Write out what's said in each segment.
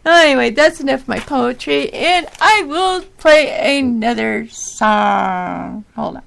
Anyway, that's enough of my poetry, and I will play another song. Hold on.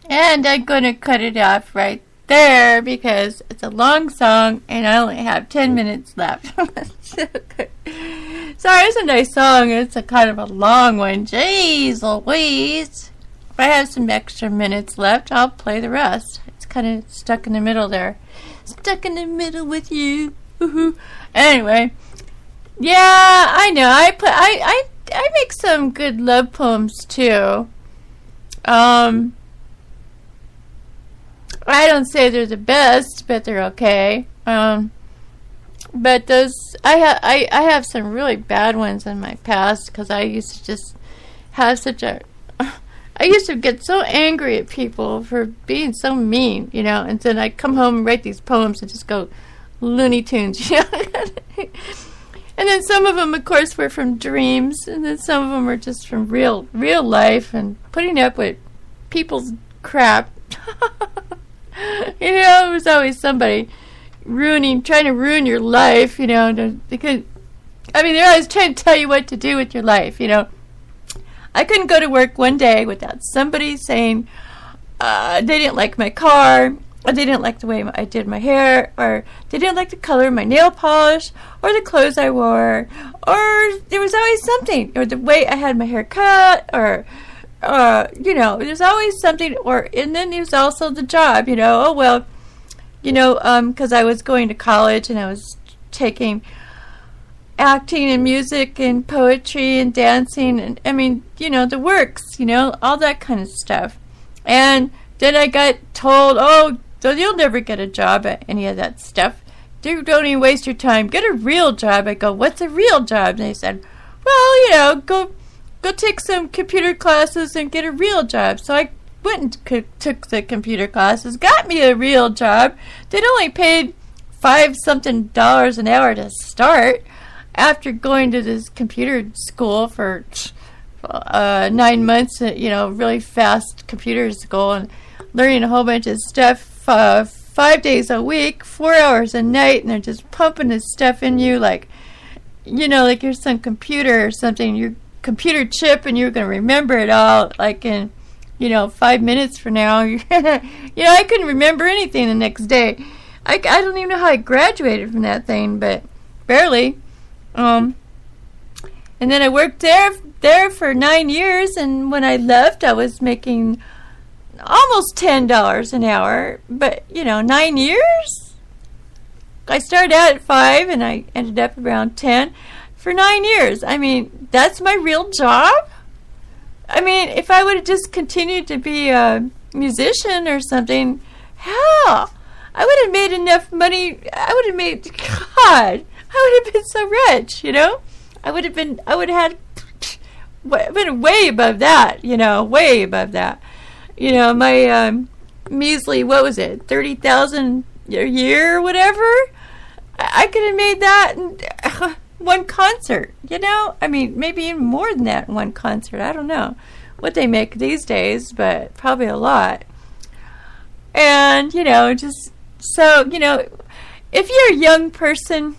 And I'm going to cut it off right there because it's a long song and I only have 10 minutes left. Sorry, it's a nice song. It's a kind of a long one. Jeez Louise. If I have some extra minutes left, I'll play the rest. It's kind of stuck in the middle there. Stuck in the middle with you. Anyway. Yeah, I know. I make some good love poems too. I don't say they're the best, but they're okay. But those I have some really bad ones in my past because I used to just have such a used to get so angry at people for being so mean, you know, and then I'd come home and write these poems and just go Looney Tunes, you know. And then some of them, of course, were from dreams, and then some of them were just from real life and putting up with people's crap. You know, it was always somebody trying to ruin your life, you know. They're always trying to tell you what to do with your life, you know. I couldn't go to work one day without somebody saying they didn't like my car, or they didn't like the way I did my hair, or they didn't like the color of my nail polish, or the clothes I wore, or there was always something, or the way I had my hair cut, or, you know, there's always something, and then there's also the job, you know, oh, well, you know, because I was going to college, and I was taking acting and music and poetry and dancing, and, I mean, you know, the works, you know, all that kind of stuff. And then I got told, oh, so you'll never get a job at any of that stuff. Don't even waste your time. Get a real job. I go, what's a real job? And they said, well, you know, go take some computer classes and get a real job. So I went and took the computer classes, got me a real job. They'd only paid $5-something an hour to start after going to this computer school for 9 months, you know, really fast computer school, and learning a whole bunch of stuff 5 days a week, 4 hours a night, and they're just pumping this stuff in you like, you know, like you're some computer or something, your computer chip, and you're going to remember it all like in, you know, 5 minutes from now. You know, I couldn't remember anything the next day. I don't even know how I graduated from that thing, but barely. And then I worked there for 9 years, and when I left, I was making almost $10 an hour, but, you know, 9 years? I started out at 5, and I ended up around 10 for 9 years. I mean, that's my real job? I mean, if I would have just continued to be a musician or something, hell, I would have made enough money. God, I would have been so rich, you know? I would have been way above that, you know, way above that. You know, my measly, what was it, $30,000 a year or whatever? I could have made that in one concert, you know? I mean, maybe even more than that in one concert. I don't know what they make these days, but probably a lot. And, you know, just so, you know, if you're a young person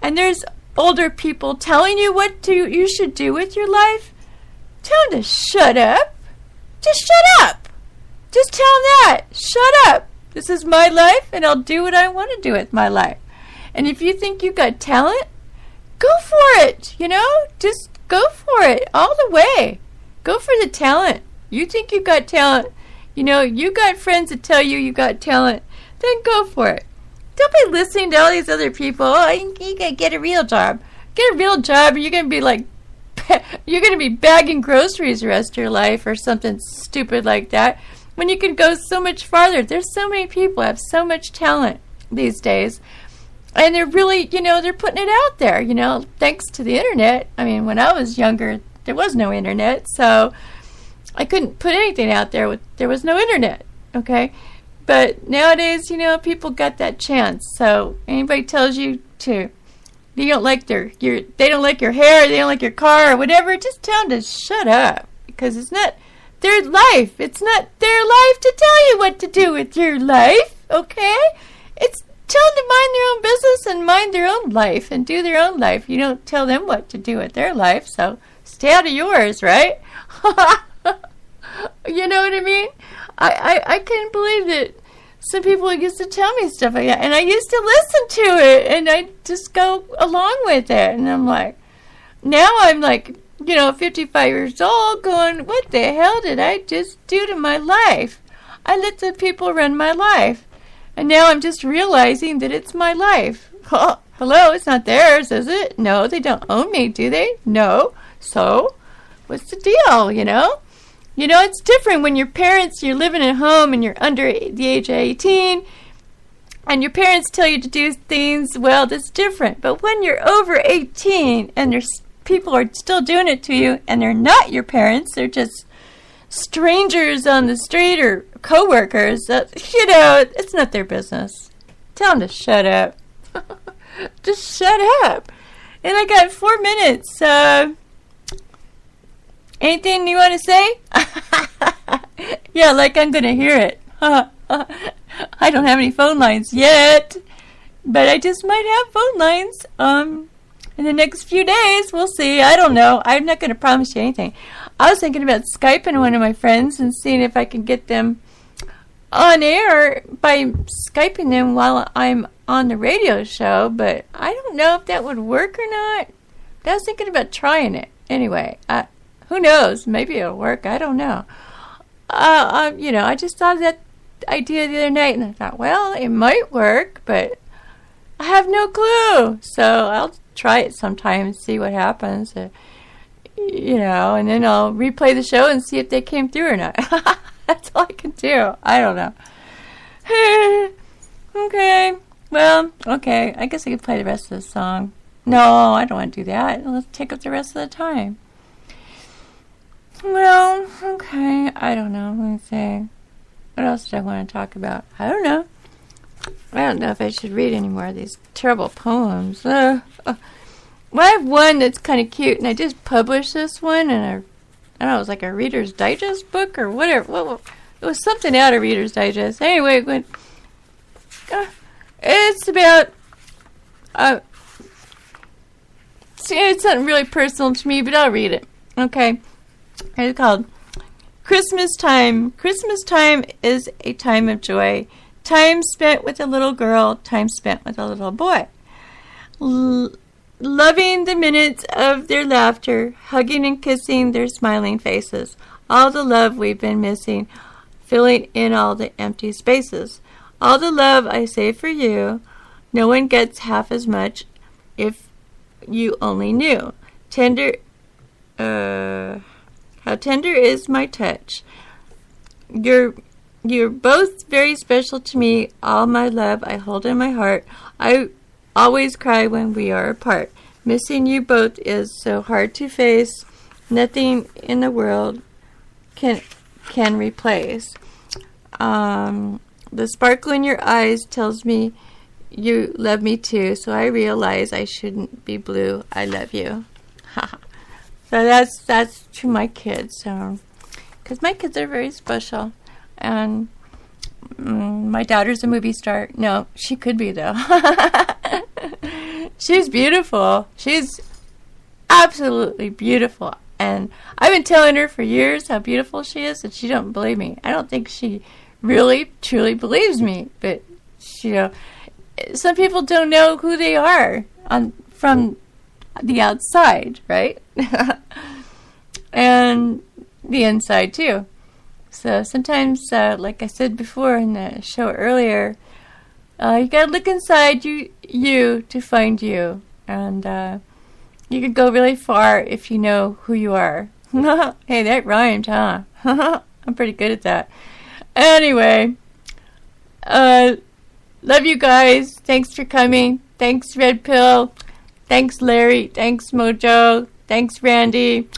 and there's older people telling you what you should do with your life, tell them to shut up. Just shut up. Just tell them that. Shut up. This is my life, and I'll do what I want to do with my life. And if you think you got talent, go for it. You know, just go for it all the way. Go for the talent. You think you got talent. You know, you got friends that tell you got talent. Then go for it. Don't be listening to all these other people. Oh, you gotta get a real job. Get a real job, and you're gonna be like, you're gonna be bagging groceries the rest of your life or something stupid like that. When you can go so much farther. There's so many people who have so much talent these days, and they're really, you know, they're putting it out there. You know, thanks to the internet. I mean, when I was younger, there was no internet, so I couldn't put anything out there. There was no internet. Okay. But nowadays, you know, people got that chance. So anybody tells you they don't like they don't like your hair, they don't like your car or whatever, just tell them to shut up, because it's not their life. It's not their life to tell you what to do with your life. Okay, it's tell them to mind their own business and mind their own life and do their own life. You don't tell them what to do with their life, so stay out of yours, right? You know what I mean? I couldn't believe that some people used to tell me stuff like that, and I used to listen to it, and I just go along with it, and I'm like, now I'm like, you know, 55 years old, going, what the hell did I just do to my life? I let the people run my life, and now I'm just realizing that it's my life. Hello, it's not theirs, is it? No, they don't own me, do they? No. So, what's the deal, you know? You know, it's different when you're living at home and you're under the age of 18, and your parents tell you to do things, well, that's different. But when you're over 18 and there's people are still doing it to you, and they're not your parents, they're just strangers on the street or coworkers, it's not their business. Tell them to shut up. Just shut up. And I got 4 minutes. Anything you want to say? Yeah, like I'm going to hear it. I don't have any phone lines yet, but I just might have phone lines in the next few days. We'll see. I don't know. I'm not going to promise you anything. I was thinking about Skyping one of my friends and seeing if I can get them on air by Skyping them while I'm on the radio show, but I don't know if that would work or not. I was thinking about trying it. Anyway, who knows? Maybe it'll work. I don't know. I just thought of that idea the other night, and I thought, well, it might work, but I have no clue. So I'll try it sometime and see what happens. And then I'll replay the show and see if they came through or not. That's all I can do. I don't know. Okay. Well, okay. I guess I could play the rest of the song. No, I don't want to do that. Let's take up the rest of the time. Well, okay. I don't know. Let me see. What else did I want to talk about? I don't know. I don't know if I should read any more of these terrible poems. Well, I have one that's kind of cute, and I just published this one, and I don't know, it was like a Reader's Digest book or whatever. It was something out of Reader's Digest. Anyway, it's about... it's not really personal to me, but I'll read it. Okay. It's called Christmas Time. Christmas time is a time of joy. Time spent with a little girl. Time spent with a little boy. Loving the minutes of their laughter. Hugging and kissing their smiling faces. All the love we've been missing. Filling in all the empty spaces. All the love I save for you. No one gets half as much if you only knew. How tender is my touch. You're both very special to me. All my love I hold in my heart. I always cry when we are apart. Missing you both is so hard to face. Nothing in the world can replace. The sparkle in your eyes tells me you love me too, so I realize I shouldn't be blue. I love you. So that's to my kids, because my kids are very special, and my daughter's a movie star. No, she could be though. She's beautiful. She's absolutely beautiful, and I've been telling her for years how beautiful she is, and she don't believe me. I don't think she really truly believes me, but some people don't know who they are from the outside, right? And the inside too. So sometimes, like I said before in the show earlier, you gotta look inside you to find you, and you could go really far if you know who you are. Hey, that rhymed, huh? I'm pretty good at that. Anyway, love you guys. Thanks for coming. Thanks, Red Pill. Thanks, Larry. Thanks, Mojo. Thanks, Randy.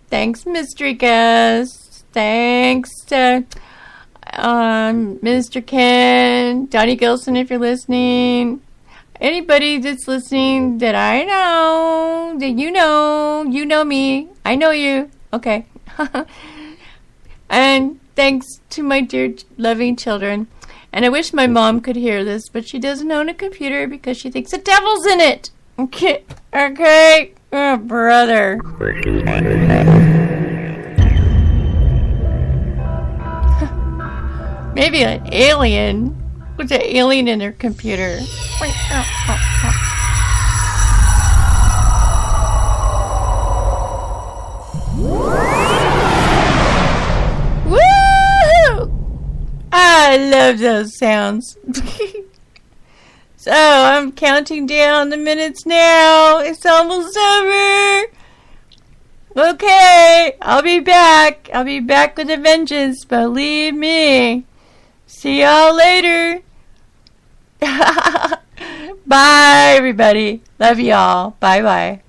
Thanks, Mystery Guest. Thanks to Mr. Ken, Donnie Gilson, if you're listening. Anybody that's listening that I know, that you know me. I know you. Okay. And thanks to my dear loving children. And I wish my mom could hear this, but she doesn't own a computer because she thinks the devil's in it. Okay? Oh, brother. Maybe an alien. What's an alien in their computer? Woo! I love those sounds. So, I'm counting down the minutes now. It's almost over. Okay, I'll be back. I'll be back with a vengeance, believe me. See y'all later. Bye, everybody. Love y'all. Bye-bye.